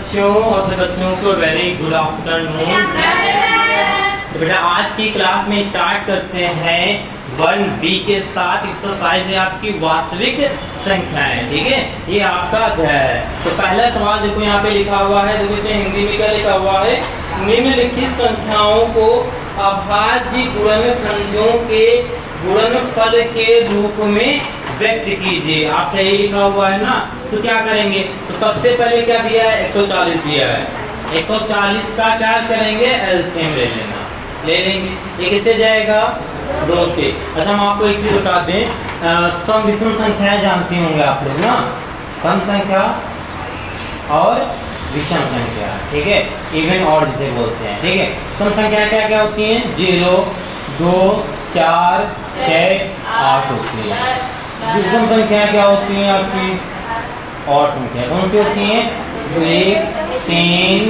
बच्चों और सभी बच्चों को वेरी गुड आफ्टरनून। तो बेटा आज की क्लास में स्टार्ट करते हैं 1B के साथ एक्सरसाइज है आपकी वास्तविक संख्याएं। ठीक है, ये आपका अध्याय है। तो पहला सवाल देखो यहाँ पे लिखा हुआ है, देखो इसे हिंदी में क्या लिखा हुआ है, निम्नलिखित संख्याओं को अभाज्य गुणनखंडों के गुणनफल के रूप में व्यक्त कीजिए। आपका यही लिखा हुआ है ना, तो क्या करेंगे, तो सबसे पहले क्या दिया है, 140 दिया है। 140 का क्या करेंगे, एलसीएम ले लेंगे। ये किससे जाएगा, 2 से। अच्छा हम आपको एक चीज बता दें, सम विषम संख्याएं जानते होंगे आप लोग ना, सम संख्या और विषम संख्या। ठीक है, इवन ऑड जिसे बोलते हैं। ठीक है, सम संख्या क्या क्या होती हैं, 0, 2, 4, 6, 8 होती है। विषम संख्या क्या होती हैं आपकी, और संख्या कौन सी होती हैं, 1, 3,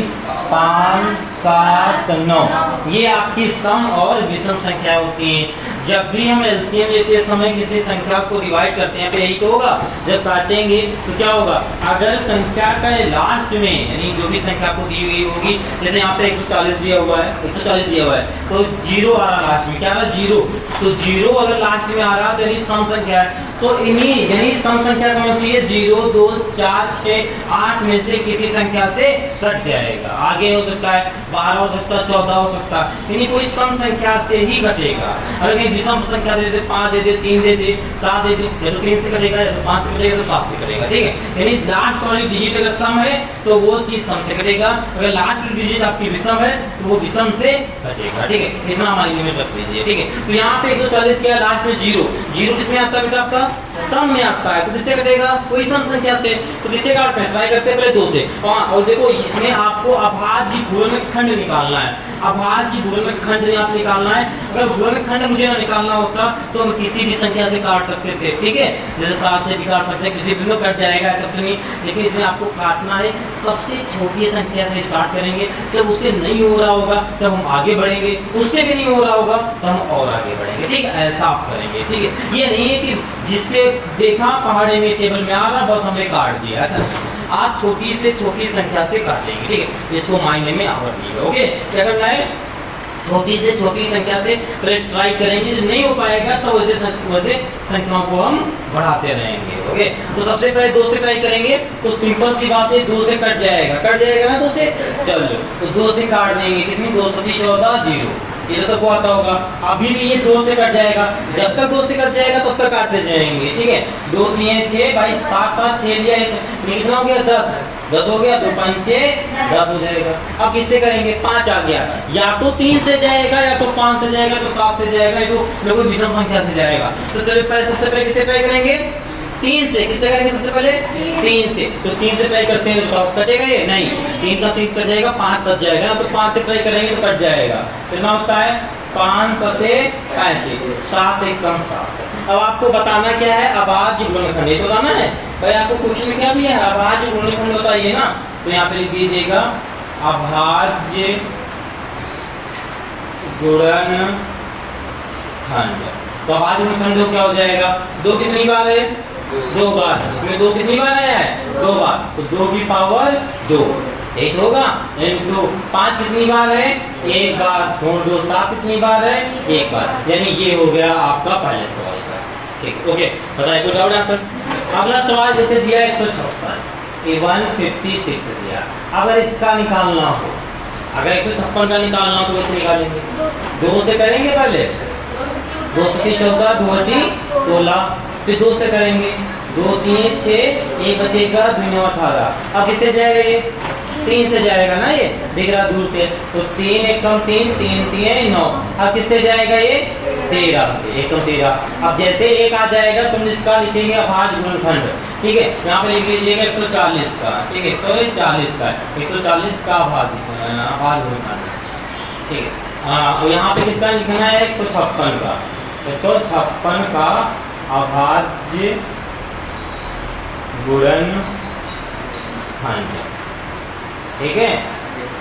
5, 7, 9। ये आपकी सम और विषम संख्या होती हैं। जब भी हम एलसीएम लेते समय किसी संख्या को डिवाइड करते हैं तो यही तो होगा, जब काटेंगे तो क्या होगा, अगर संख्या का लास्ट में यानी जो भी संख्या को दी हुई होगी, जैसे यहाँ पे 140 दिया हुआ है, 140 दिया हुआ है तो 0 आ रहा लास्ट में, क्या आ रहा, 0। तो 0 अगर लास्ट में आ रहा तो यानी सम संख्या है। तो इन्हीं यानी सम संख्या कौन सी है, 0, 2, 4, 6, 8 में से किसी संख्या से कट जाएगा। आगे हो सकता है 12 हो सकता है, 14 हो सकता है, यानी कोई सम संख्या से ही कटेगा। अगर कहीं विषम संख्या दे दे, 5 दे दे, 3 दे दे, 7 दे दे, या तो 3 से कटेगा, या तो 5 से कटेगा, तो 7 से कटेगा। ठीक है, यानी लास्ट वाली डिजिट अगर सम है तो वो चीज सम से कटेगा, अगर लास्ट वाली डिजिट आपकी विषम है तो वो विषम से कटेगा। ठीक है, इतना हमारी लिमिट रख लीजिए। ठीक है, तो यहाँ पे 140 किया, लास्ट में 0, 0 किसमें आता है बेटा, आपका सम में आता है, तो किससे कटेगा, कोई सम संख्या से। तो किससे काटते हैं, ट्राई करते हैं पहले 2 से। और देखो इसमें आपको अभाज्य गुणनखंड निकालना है, अभाज्य गुणनखंड आप निकालना है। अगर गुणनखंड मुझे ना निकालना होता तो हम किसी भी संख्या से काट सकते थे। ठीक है, जैसे 7 से भी काट सकते हैं, किसी भी में कट जाएगा, ऐसा कुछ नहीं। लेकिन इसमें आपको काटना है सबसे छोटी संख्या से स्टार्ट करेंगे, जब उससे नहीं हो रहा होगा तब हम आगे बढ़ेंगे, उससे भी नहीं हो रहा होगा तो हम और आगे बढ़ेंगे। ठीक है, ऐसा आप करेंगे। ठीक है, ये नहीं है कि जिससे देखा पहाड़े में टेबल में आ रहा बस हमने काट दिया, ऐसा आप छोटी से छोटी संख्या से काटेंगे। ठीक है, इसको मायने में आवर दीजिएगा। ओके, क्या करना है, छोटी से छोटी संख्या से ट्राई करेंगे, जब नहीं हो पाएगा तो वैसे संख्याओं को हम बढ़ाते रहेंगे। ओके, तो सबसे पहले 2 से ट्राई करेंगे, तो सिंपल सी बात है, 2 से कट जाएगा ना 2 से, चलो तो 2 से काट देंगे, कितनी, 2 7 14, 0। ये तो सबको आता होगा। अभी भी ये 2 से कट जाएगा, जब तक 2 से कट जाएगा तब तक काटते जाएंगे। ठीक है, 2 3 6 भाई, 7 का 6 लिया, कितना हो गया, 10 हो गया, तो 5 6 10 हो जाएगा। अब किससे करेंगे, 5 आ गया, या तो 3 से जाएगा, या तो 5 से जाएगा, तो 7 से जाएगा, या तो लोगों विषम संख्या से जाएगा। तो चलिए सबसे पहले किससे ट्राई करेंगे, 3 से। किससे करेंगे सबसे पहले, 3 से। तो 3 से ट्राई करते हैं तो कटेगा ये, नहीं, 3 का 3 कट जाएगा, 5 बच जाएगा ना, तो 5 से ट्राई करेंगे तो कट जाएगा। कितना होता है, 5 7 35, 7 1 कम 7। अब आपको बताना क्या है, अभाज्य गुणनखंड, ये तो बताना है भाई। आपको क्वेश्चन में क्या दिया है, अभाज्य गुणनखंड बताइए ना, तो यहाँ पे लिख दीजिएगा अभाज्य गुणनखंड। तो अभाज्य गुणनखंड क्या हो जाएगा, 2 कितनी बार है, 2 बार, इसमें 2 कितनी बार आया है, 2 बार, तो 2 की पावर 2 8 होगा, इनटू 5 कितनी बार है, 1 बार, 2 7 कितनी बार है, 1 बार। यानी ये हो गया आपका पहले सवाल का। ठीक, ओके, बताइए कोई डाउट आपका। अगला सवाल जैसे दिया 156, 156 दिया, अगर इसका निकालना हो, अगर 156 का निकालना हो तो कैसे निकालेंगे, 2 से करेंगे पहले, 2 7 14, 2 8 16, फिर 2 से करेंगे, 2 3 6, 1 बचेगा, 2 9 18। अब किससे जाएगा ये, 3 से जाएगा ना, ये दिख रहा दूर से, तो 3 1 कम 3, 3 3 9। अब किससे जाएगा ये, 13 से, 1 कम 13। अब जैसे 1 आ जाएगा तुम इसका लिखेंगे अभाज्य गुणनखंड। ठीक है, यहाँ पे लिख लीजिएगा 140 का। ठीक है, 140 का, 140 का अभाज्य गुणनखंड। ठीक है, हाँ, यहाँ पे किसका लिखना है, 156 का, 156 का अभाज्य गुणनखंड। ठीक है,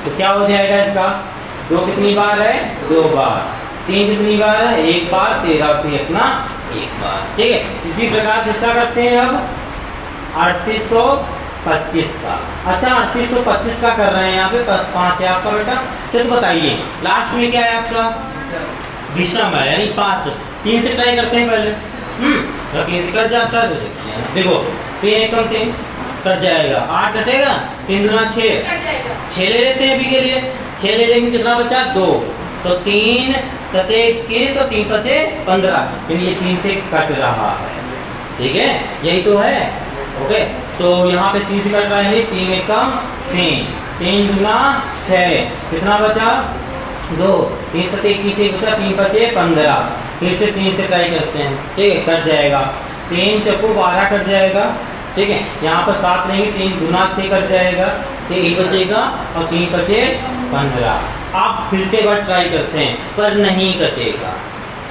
तो क्या हो जाएगा इसका, 2 कितनी बार है, 2 बार, 3 कितनी बार है, 1 बार, 13 पे अपना 1 बार। ठीक है, इसी प्रकार किसका करते हैं अब, 3800 25 का। अच्छा 3825 का कर रहे हैं यहाँ पे 5 है आपका बेटा। चलो बताइए लास्ट में क्या है आपका विषम है यानी 5। 3 से ट्राई करते हैं पहले। तो 3 से कट जाता है तो देखते हैं। देखो 3 एकम 3 कट जाएगा, 8 कटेगा, 3 दूना 6, 6 ले लेते हैं अभी के लिए। 6 ले लेंगे कितना बचा 2, तो 3 सते 21 और 3 पचे 15, ये 3 से कट रहा है। ठीक है यही तो है। ओके तो यहाँ पे 3 से कट रहा है 3 एकम 3, 3 दूना 6, कितना बचा 2, 3 सते 21 बचा, 3 पचे 15, फिर से 3 से ट्राई करते हैं। ठीक है कट जाएगा, 3 चौको 12 कट जाएगा। ठीक है यहाँ पर 7 लेंगे, 3 दूना 6 कट जाएगा, तो 1 बचेगा और 3 बचे 15। आप फिर से बार ट्राई करते हैं पर नहीं कटेगा।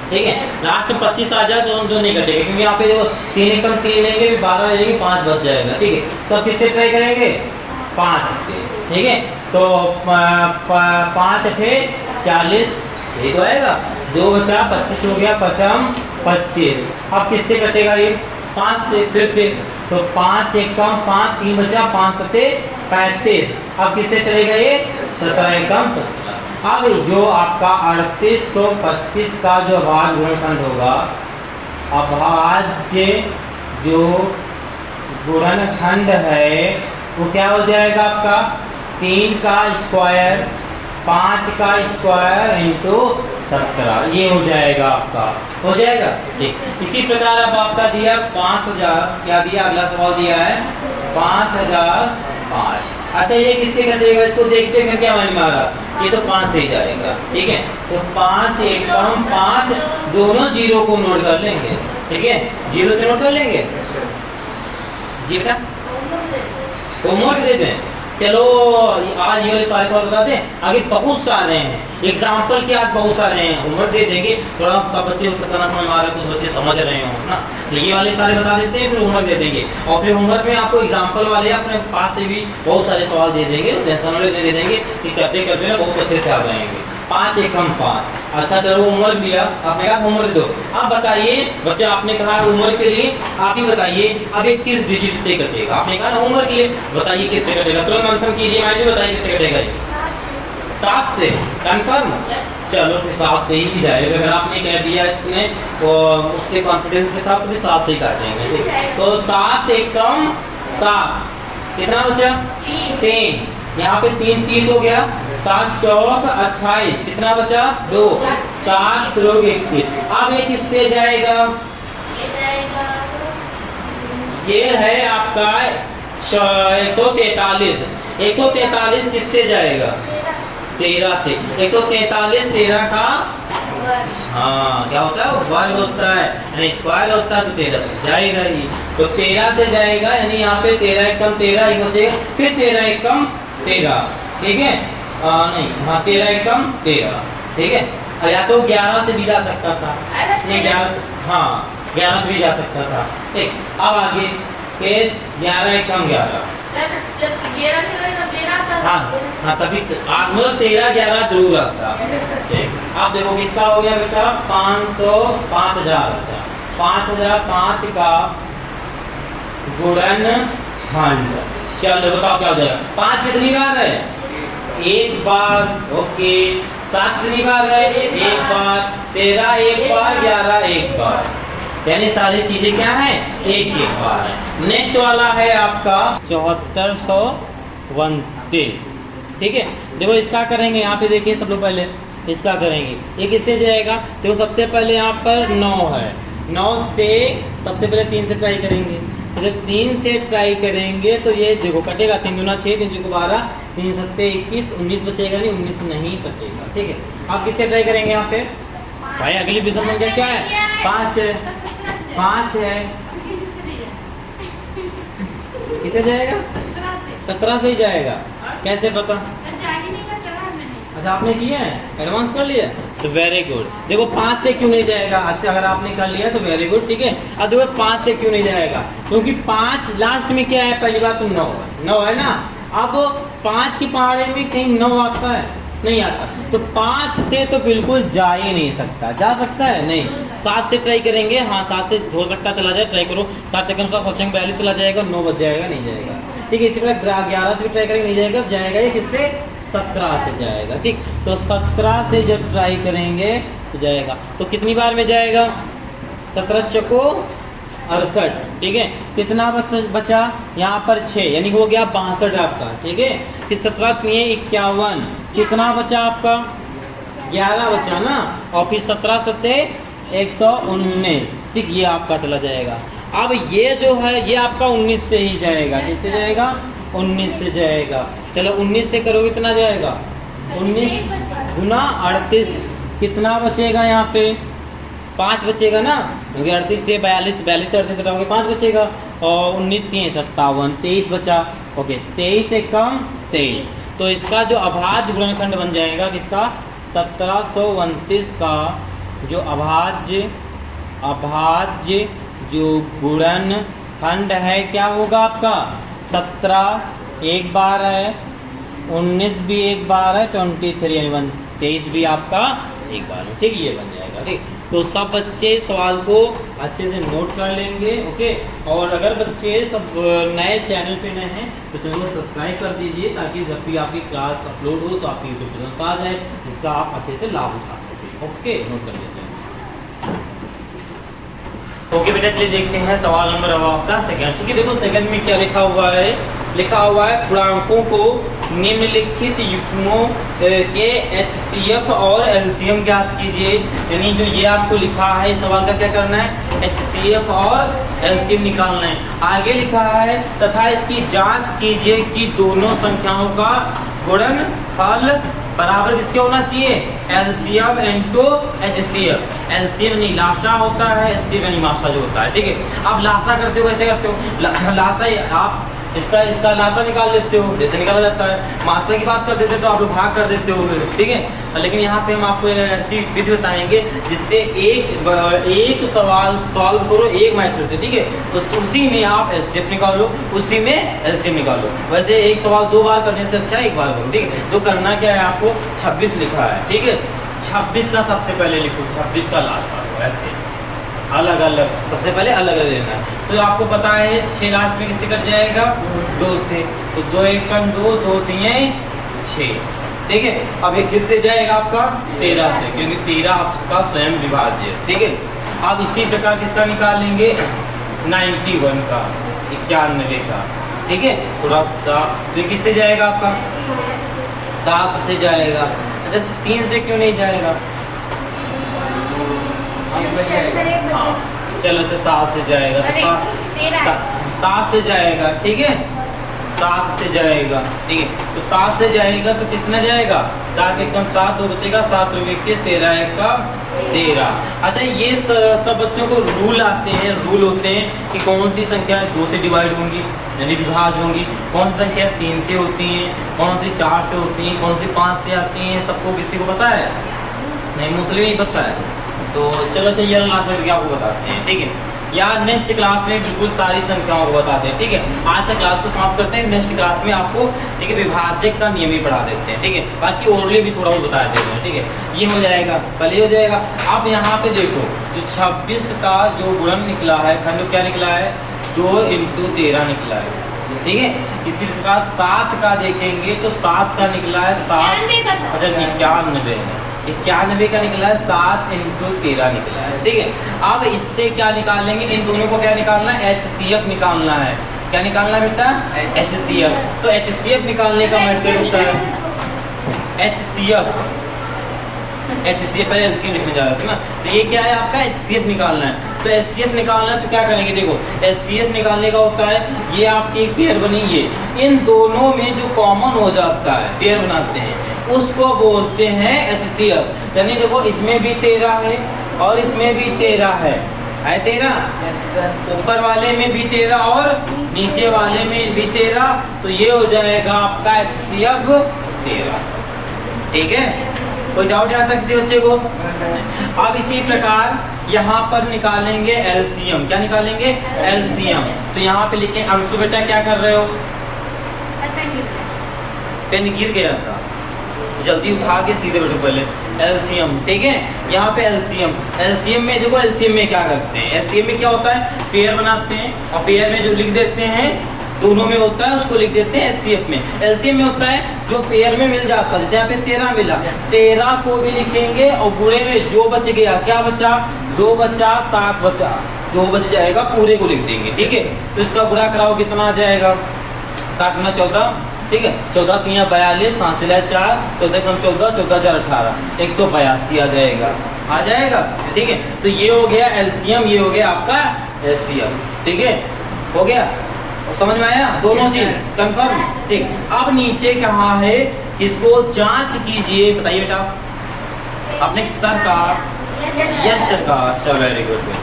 ठीक है लास्ट में 25 आ जाए तो हम जो नहीं कटेगा, क्योंकि यहाँ पे जो 3 एकम 3 लेंगे 12 लेंगे 5 बच जाएगा। ठीक है तो किससे ट्राई करेंगे 5 से। ठीक है तो 5 थे 40, ये तो आएगा, 2 बचा 25 हो गया, 5 25। अब किससे कटेगा ये 5 से फिर से, तो 5 एकम 5, 3 बचा, 5 सते 35। अब किससे चलेगा ये 17 एकम 17। अब जो आपका 3825 का जो अभाज्य गुणनखंड होगा, अभाज्य जो गुणनखंड है वो क्या हो जाएगा आपका 3 का स्क्वायर 5 का स्क्वायर इंटू 17, ये हो जाएगा आपका, हो जाएगा। ठीक इसी प्रकार अब आपका दिया 5000, क्या दिया अगला सवाल दिया है 5005। अच्छा ये किससे कटेगा इसको देखते हैं क्या मान में आ रहा, ये तो 5 से ही जाएगा। ठीक है तो 5 एकम 5, दोनों जीरो को नोट कर लेंगे। ठीक है 0 से नोट कर लेंगे जी बेटा, होमवर्क दे दें। चलो आज ये वाले सारे सवाल बता दें, आगे बहुत सारे हैं एग्जाम्पल के, आज बहुत सारे हैं होमवर्क दे देंगे। थोड़ा सब बच्चे हो सकता ना समझ आ रहा है, कुछ बच्चे समझ रहे हो ना, तो ये वाले सारे बता देते हैं, फिर होमवर्क दे देंगे। और फिर होमवर्क में आपको एग्जाम्पल वाले अपने पास से भी बहुत सारे सवाल दे देंगे, टेंशन वाले दे देंगे कि करते करते ना बहुत अच्छे से आ जाएंगे। 5 एकम 5। अच्छा चलो होमवर्क दिया आपने कहा होमवर्क दो। आप बताइए बच्चे, आपने कहा होमवर्क के लिए आप ही बताइए अब एक किस डिजिट से कटेगा, आपने कहा होमवर्क के लिए बताइए किससे कटेगा, तुरंत मंथन कीजिए, माइंड में बताइए किससे कटेगा ये 7 से। कंफर्म चलो फिर 7 से ही जाएगा, अगर आपने कह दिया इतने तो उससे कॉन्फिडेंस के साथ तो फिर 7 से ही काटेंगे। तो 7 एकम 7, कितना बचा 3, यहाँ पे 3 30 हो गया, 7 चौक 28, कितना बचा 2, 7 लोग 21। अब ये किससे जाएगा, ये है आपका 143। 143 किससे जाएगा 13 से। 143 13 का हाँ क्या होता है वर्ग होता है, यानी स्क्वायर होता है, तो 13 से जाएगा ये, तो 13 से जाएगा, यानी यहाँ पे 13 एकम 13 ही बचेगा, फिर 13 एकम 13। ठीक है नहीं हाँ 13 एकम 13। ठीक है या तो 11 से भी जा सकता था, ये 11 से, हाँ 11 से भी जा सकता था। ठीक अब आगे फिर 11 एकम 11, हाँ हाँ तभी मतलब 13 11 जरूर आता। आप देखो किसका हो गया बेटा 500 5000, 5005 का गुणनखंड। चलो बताओ क्या हो जाएगा। 5 कितनी बार है, एक बार, ओके। 7 कितनी बार है, एक बार। 13 एक बार, 11 एक बार, यानी सारी चीजें क्या है एक बार है। नेक्स्ट वाला है आपका 7429। ठीक है देखो इसका करेंगे, यहाँ पे देखिए सब लोग पहले इसका करेंगे, ये किससे जाएगा, देखो सबसे पहले यहाँ पर 9 है, 9 से सबसे पहले 3 से ट्राई करेंगे, तो जब 3 से ट्राई करेंगे तो ये देखो कटेगा, 3 दूना 6, 3 चौको 12, 3 सत्ते 21, 19 बचेगा नहीं, 19 नहीं कटेगा। ठीक है आप किससे ट्राई करेंगे यहाँ पे भाई, अगली विषम संख्या क्या है 5 है, 5 है, किससे जाएगा 17 से ही जाएगा। कैसे पता, अच्छा आपने किया है एडवांस कर लिया तो वेरी गुड। देखो 5 से क्यों नहीं जाएगा, अच्छा अगर आपने कर लिया तो वेरी गुड। ठीक है अब देखो 5 से क्यों नहीं जाएगा, क्योंकि 5 लास्ट में क्या है, पहली बात तो 9 है ना। अब 5 की पहाड़े में कहीं 9 आता है, नहीं आता, तो 5 से तो बिल्कुल जा ही नहीं सकता, जा सकता है नहीं। 7 से ट्राई करेंगे, हाँ 7 से हो सकता चला जाए, ट्राई करो। 7 एकम 7 42 चला जाएगा, 9 बच जाएगा, नहीं जाएगा। ठीक है। इसी प्रकार 11 से भी ट्राई करेंगे नहीं जाएगा, जाएगा ये किससे 17 से जाएगा। ठीक, तो 17 से जब ट्राई करेंगे तो जाएगा, तो कितनी बार में जाएगा 17 चको 68। ठीक है, कितना बचा यहाँ पर 6, यानी हो गया 62 आपका। ठीक है, फिर 17 51, कितना बचा आपका 11 बचा ना, और फिर 17 सत्ते 119। ठीक, ये आपका चला जाएगा। अब ये जो है ये आपका 19 से ही जाएगा, किससे जाएगा 19 से जाएगा। चलो 19 से करोगे कितना जाएगा 19 गुना 38, कितना बचेगा यहाँ पे 5 बचेगा ना, क्योंकि 38 से 42 से 38 घटाओगे 5 बचेगा, और 19 3 57 23 बचा। ओके, 23 से कम 23, तो इसका जो अभाज्य गुणनखंड बन जाएगा किसका 1729 का जो अभाज्य जो गुणनखंड है क्या होगा आपका 17 एक बार है, 19 भी एक बार है, 23 यानी 23 भी आपका एक बार है। ठीक, ये बन जाएगा। ठीक, तो सब बच्चे सवाल को अच्छे से नोट कर लेंगे। ओके, और अगर बच्चे सब नए चैनल पे नए हैं तो चैनल को सब्सक्राइब कर दीजिए, ताकि जब भी आपकी क्लास अपलोड हो तो आपकी यूट्यूब चैनल पर आ जाए, जिसका आप अच्छे से लाभ उठा सकें। ओके, नोट कर लीजिए। ओके बेटा, चलिए देखते हैं सवाल नंबर अब आपका सेकंड। ठीक है, देखो सेकंड में क्या लिखा हुआ है, पूर्णांकों को निम्नलिखित युग्मों के HCF और LCM ज्ञात कीजिए। यानी जो ये आपको लिखा है सवाल का क्या करना है HCF और LCM निकालना है। आगे लिखा है तथा इसकी जांच कीजिए कि दोनों संख्याओं का गुणनफल बराबर किसके होना चाहिए LCM इंटू HCF। LCM यानी लासा होता है, HCF यानी मासा जो होता है। ठीक है, अब लासा करते हो कैसे करते हो, लासा आप इसका लासा निकाल लेते हो, जैसे निकाला जाता है। मासा की बात कर देते तो आप लोग भाग कर देते हो। ठीक है, लेकिन यहाँ पे हम आपको ऐसी विधि बताएंगे जिससे एक सवाल सॉल्व करो एक मेथड से। ठीक है, उसी में आप LCF निकालो, उसी में LCM निकालो। वैसे एक सवाल 2 बार करने से अच्छा है 1 बार करो। ठीक है, तो करना क्या है आपको 26 लिखा है। ठीक है, 26 का सबसे पहले लिखो, 26 का लास्ट करो, ऐसे अलग अलग, सबसे पहले अलग अलग लेना है। तो आपको पता है 6 लास्ट में किससे कट जाएगा 2 से, तो 2 1 2 2 3 6। ठीक है, अब ये किससे जाएगा आपका 13 से, क्योंकि 13 आपका स्वयं विभाज्य है। ठीक है, अब इसी प्रकार किसका निकालेंगे 91 का 91 का। ठीक है, थोड़ा सा तो किससे जाएगा आपका 7 से जाएगा। अच्छा 3 से क्यों नहीं जाएगा, हाँ चलो तो 7 से जाएगा, तो 7 से जाएगा। ठीक है, 7 से जाएगा। ठीक है, तो 7 से जाएगा तो कितना जाएगा 7 एकदम 7 2 बचेगा, 7 2 21 13 1 का 13। अच्छा ये सब बच्चों को रूल आते हैं, रूल होते हैं कि कौन सी संख्या 2 से डिवाइड होंगी यानी विभाज्य होंगी, कौन सी संख्या 3 से होती हैं, कौन सी 4 से होती हैं, कौन सी 5 से आती हैं। सबको किसी को पता है नहीं, मुस्लिम ही पता है। तो चलो से ये क्लास करके आपको बताते हैं। ठीक है, या नेक्स्ट क्लास में बिल्कुल सारी संख्याओं को बताते हैं। ठीक है, आज का क्लास को समाप्त करते हैं, नेक्स्ट क्लास में आपको ठीक है विभाज्य का नियम ही पढ़ा देते हैं। ठीक है, बाकी ओरली भी थोड़ा बहुत बता देते हैं। ठीक है, ये हो जाएगा, पहले हो जाएगा। अब यहाँ पे देखो जो 26 का जो गुणन निकला है, खंड क्या निकला है 2 × 13 निकला है। ठीक है, इसी प्रकार 7 का देखेंगे तो 7 का निकला है 7, अच्छा 91 का निकला है 7 × 13 निकला है। ठीक है, अब इससे क्या निकालेंगे, इन दोनों को क्या निकालना है HCF निकालना है। क्या निकालना है बेटा HCF। तो HCF निकालने का मेथड होता है HCF पहले LCM लिखने जा रहे थे ना, तो ये क्या है आपका HCF निकालना है। तो HCF निकालना है तो क्या करेंगे, देखो HCF निकालने का होता है ये आपकी एक पेयर बनेगी, इन दोनों में जो कॉमन हो जाता है पेयर बनाते हैं उसको बोलते हैं HCF। यानी देखो इसमें भी 13 है और इसमें भी 13 है 13, ऊपर वाले में भी 13 और नीचे वाले में भी 13, तो ये हो जाएगा आपका HCF 13। ठीक है, कोई डाउट यहाँ तक किसी बच्चे को। अब इसी प्रकार यहाँ पर निकालेंगे LCM। क्या निकालेंगे LCM। तो यहाँ पे लिखें अंशु बेटा क्या कर रहे हो, पेन गिर गया था, जल्दी उठा के सीधे बैठो पहले LCM। ठीक है, यहाँ पे LCM में देखो LCM में क्या करते हैं, LCM में क्या होता है पेयर बनाते हैं और पेयर में जो लिख देते हैं दोनों में होता है उसको लिख देते हैं HCF में। LCM में होता है जो पेयर में मिल जाता है, जैसे यहाँ पे 13 मिला, 13 को भी लिखेंगे और गुणे में जो बच गया, क्या बचा, 2 बचा, 7 बचा, जो बच जाएगा पूरे को लिख देंगे। ठीक है, तो इसका गुणा कराओ कितना आ जाएगा, 7 गुना 14, ठीक है, 14 3 42, 5 से 4, 14 कम 14, 14 4 18, 182 आ जाएगा, आ जाएगा। ठीक है, तो ये हो गया LCM, ये हो गया आपका HCF। ठीक है, हो गया, समझ में आया दोनों चीज कंफर्म। ठीक, अब नीचे कहाँ है, किसको जांच कीजिए, बताइए बेटा आपने सरकार, यस सरकार, वेरी गुड।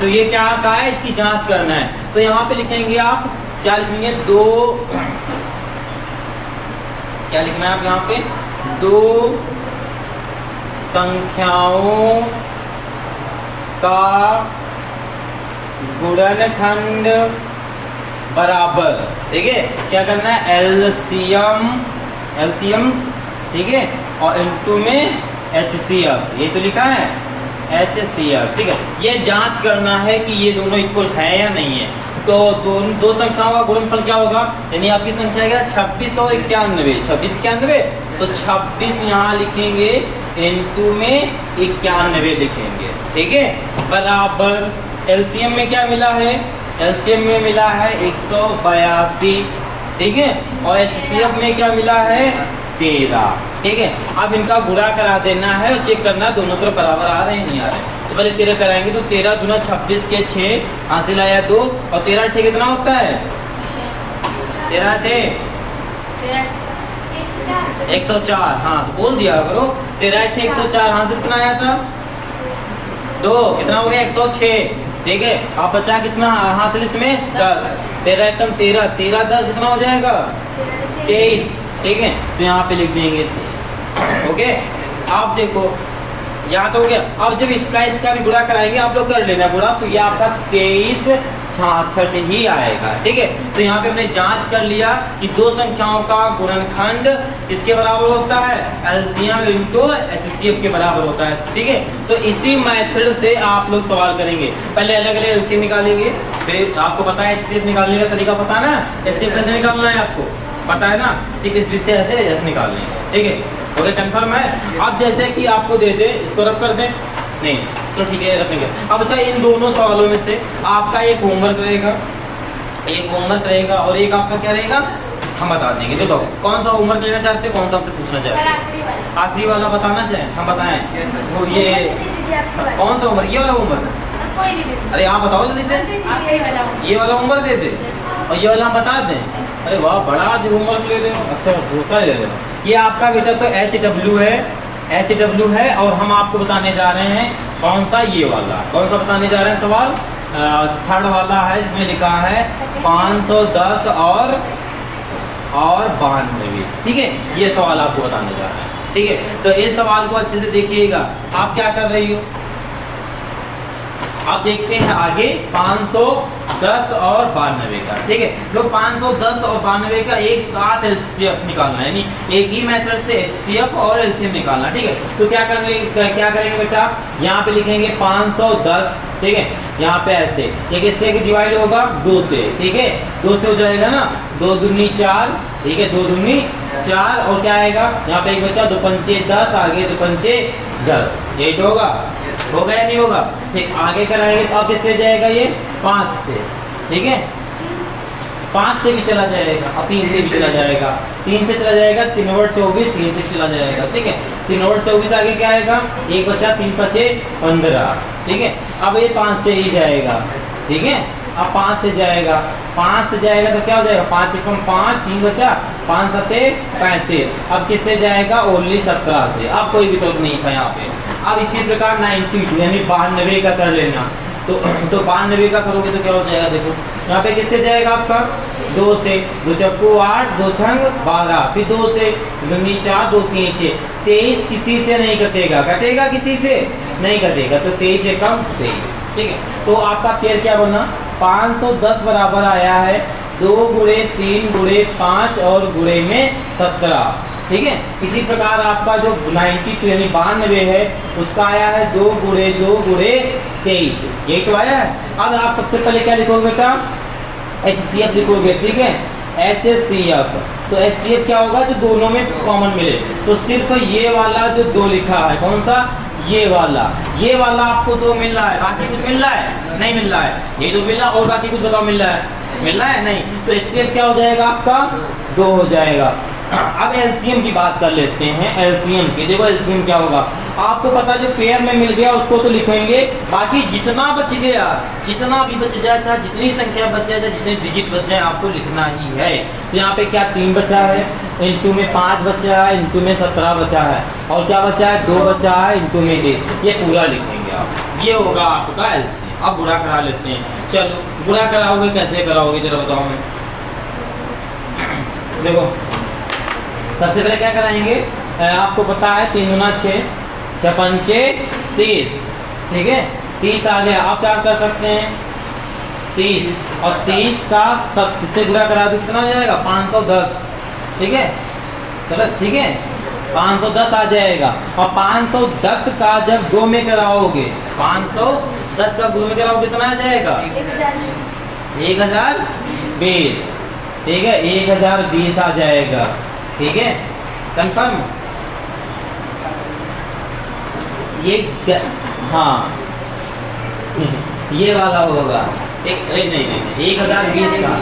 तो ये क्या कहा है, इसकी जांच करना है, तो यहाँ पे लिखेंगे आप, क्या लिखेंगे, क्या लिखना है आप यहाँ पे, 2 संख्याओं का गुणनखंड बराबर। ठीक है, क्या करना है, LCM, ठीक है, और इनटू में HCF, ये तो लिखा है HCF। ठीक है, ये जांच करना है कि ये दोनों इक्वल है या नहीं है। तो दो संख्याओं का गुणनफल क्या होगा, यानी आपकी संख्या क्या, 26 और 91, 26 91, तो 26 यहाँ लिखेंगे, इनटू में 91 लिखेंगे। ठीक है, बराबर LCM में क्या मिला है, LCM में मिला है 182। ठीक है, और HCF में क्या मिला है, 13। ठीक है, अब इनका गुणा करा देना है और चेक करना दोनों तरफ बराबर आ रहे हैं नहीं आ रहे हैं। तो पहले 13 कराएंगे, तो 13 दूना 26 के 6, हासिल आया 2, और 13 8 कितना होता है, 13 8 104, हाँ तो बोल दिया करो, 13 8 104, हाँ कितना आया था 2, कितना हो गया 106। ठीक है, आप बचा कितना हासिल इसमें 10, 13 8 13, 13 10 कितना हो जाएगा 23। ठीक है, तो यहाँ पे लिख देंगे 23। ओके, आप देखो यहाँ तो हो गया। अब जब इसका भी गुणा कराएंगे, आप लोग कर लेना गुणा, तो ये आपका 23 66 ही आएगा। ठीक है, तो यहाँ पे हमने जांच कर लिया कि दो संख्याओं का गुणनखंड किसके बराबर होता है, LCM इंटू HCF के बराबर होता है। ठीक है, तो इसी मेथड से आप लोग सवाल करेंगे। पहले अलग अलग LCM निकालेंगे, फिर आपको पता है HCF निकालने का तरीका पता है ना, HCF कैसे निकालना है आपको पता है ना। ठीक है, इस विषय ऐसे जैसे निकाल लेंगे। ठीक है, ओके कंफर्म है। अब जैसे कि आपको दे दे, इसको रब कर दें, नहीं तो ठीक है रखेंगे। अब अच्छा, इन दोनों सवालों में से आपका एक होमवर्क रहेगा, एक होमवर्क रहेगा और एक आपका क्या रहेगा, हम बता देंगे। तो दो कौन सा होमवर्क लेना चाहते हैं, कौन सा हमसे पूछना चाहते हैं, आखिरी वाला बताना चाहें, हम बताएं वो ये कौन सा होमवर्क, ये वाला होमवर्क, अरे आप बताओ जल्दी से, ये वाला होमवर्क दे दे और ये वाला हम बता दें। अरे वाह, बड़ा आज होमवर्क ले रहे हो, अच्छा धोखा ले रहे हो। ये आपका बेटा तो HW है, HW है, और हम आपको बताने जा रहे हैं कौन सा, ये वाला कौन सा बताने जा रहे हैं सवाल, थर्ड वाला है जिसमें लिखा है 510 और 92। ठीक है, ये सवाल आपको बताने जा रहे हैं। ठीक है, तो इस सवाल को अच्छे से देखिएगा। आप क्या कर रही हो, आप देखते हैं आगे 510 और 92 का। ठीक है, लोग 510 और 92 का एक साथ LCF निकालना है, यानी एक ही मेथड से HCF और LCM निकालना। ठीक है, तो क्या करेंगे बेटा, यहाँ पे लिखेंगे 510। ठीक है, यहाँ पे ऐसे ये किससे डिवाइड होगा, 2 से। ठीक है, 2 से हो जाएगा ना, 2 दूनी 4। ठीक है, 2 दूनी 4, और क्या आएगा यहाँ पे एक बचा, 2 पंचे 10, आगे 2 पंचे 10, यही तो होगा या नहीं होगा। ठीक, आगे कराएंगे तो अब किससे जाएगा, ये 5 से। ठीक है, 5 से भी चला जाएगा और 3 से भी चला जाएगा, 3 से चला जाएगा, 3 और 24, 3 से चला जाएगा। ठीक है, 3 और 24 आगे क्या आएगा, एक बचा, 3 5 15। ठीक है, अब ये 5 से ही जाएगा। ठीक है, अब 5 से जाएगा, 5 से जाएगा तो क्या हो जाएगा, 5 एकम 5, 3 बचा, 5 7 35। अब किससे जाएगा, ओनली 17 से। अब कोई विकल्प नहीं था यहाँ पे। अब इसी प्रकार 92 यानी 92 का कर लेना, तो 92 का करोगे तो क्या हो जाएगा, देखो यहाँ पे किससे जाएगा आपका, 2 से, 2 चक्कू 8, 2 छंग 12, फिर 2 से, 2 दूनी 4, 2 3 6, 23 किसी से नहीं कटेगा, कटेगा किसी से नहीं कटेगा, तो 23 से कम 23। ठीक है, तो आपका पेयर क्या बना, 510 बराबर आया है 2 गुणे 3 गुणे 5 और गुणे में 17। ठीक है, इसी प्रकार आपका जो 92 यानी 92 है उसका आया है 2 गुणे 2 गुणे 23, यही तो आया है। अब आप सबसे पहले क्या लिखोगे बेटा, HCF लिखोगे। ठीक है, HCF। तो HCF क्या होगा, जो दोनों में कॉमन मिले। तो सिर्फ ये वाला जो 2 लिखा है, कौन सा, ये वाला आपको 2 मिल रहा है, बाकी कुछ मिल रहा है, नहीं मिल रहा है, ये 2 मिल रहा है, और बाकी कुछ बताओ मिल रहा है नहीं। तो HCF क्या हो जाएगा आपका, 2 हो जाएगा। अब एलसीएम की बात कर लेते हैं, एलसीएम की। देखो एलसीएम क्या होगा, आपको पता है जो पेयर में मिल गया उसको तो लिखेंगे, बाकी जितना बच गया, जितना भी बच जाए था, जितनी संख्या बच जाए, जितने डिजिट बच जाए, आपको लिखना ही है। तो यहाँ पे क्या 3 बचा है, इनटू में 5 बचा है, इनटू में 17 बचा है, और क्या बचा है, 2 बचा है, इनटू में 1, ये पूरा लिखेंगे आप। ये होगा आपका एलसीएम। अब गुणा करा लेते हैं। चलो गुणा कराओगे, कैसे कराओगे जरा बताओ। मैं देखो सबसे पहले क्या कराएंगे, आपको पता है 3 गुना 6, 6 पंचे 30, ठीक है, 30 आ गया। आप क्या कर सकते हैं, 30 और 30 का सब से गुणा करा दो, कितना हो जाएगा, 510, ठीक है, चलो ठीक है, 510 आ जाएगा। और 510 का जब 2 में कराओगे, 510 का 2 में कराओगे कितना आ जाएगा, 1020, ठीक है, 1020 आ जाएगा, ठीक है, कंफर्म। ये हाँ ये वाला होगा, नहीं 1020 का,